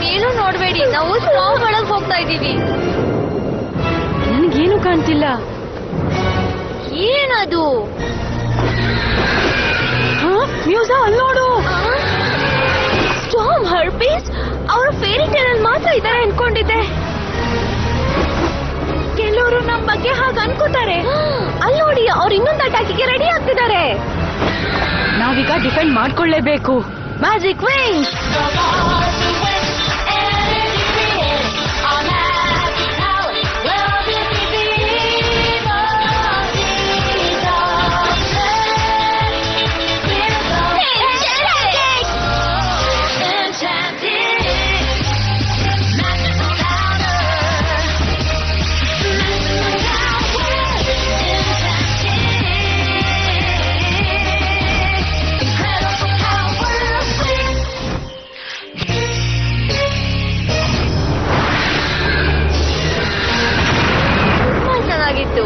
ಮೇಲೂ ನೋಡ್ಬೇಡಿ, ನಾವು ಸ್ಟ್ರಾಂಗ್ ಒಳಗ್ ಹೋಗ್ತಾ ಇದೀವಿ. ನನ್ಗೇನು ಕಾಣ್ತಿಲ್ಲ. ಏನದು? ಮ್ಯೂಸ, ಅಲ್ಲಿ ನೋಡು. ಸ್ಟಾರ್ಮ್ ಹರ್ಪೀಸ್ ಅವರು ಫೇರಿ ಟೇಲ್ ಮಾತ್ರ ಇದಾರೆ ಅನ್ಕೊಂಡಿದ್ದೆ. ಕೆಲವರು ನಮ್ ಬಗ್ಗೆ ಹಾಗೆ ಅನ್ಕೋತಾರೆ. ಅಲ್ಲಿ ನೋಡಿ, ಅವ್ರು ಇನ್ನೊಂದು ಅಟ್ಯಾಕಿಗೆ ರೆಡಿ ಆಗ್ತಿದ್ದಾರೆ. ನಾವೀಗ ಡಿಫೆಂಡ್ ಮಾಡ್ಕೊಳ್ಳೇಬೇಕು. Magic wing. ಚೆನ್ನಾಗಿತ್ತು.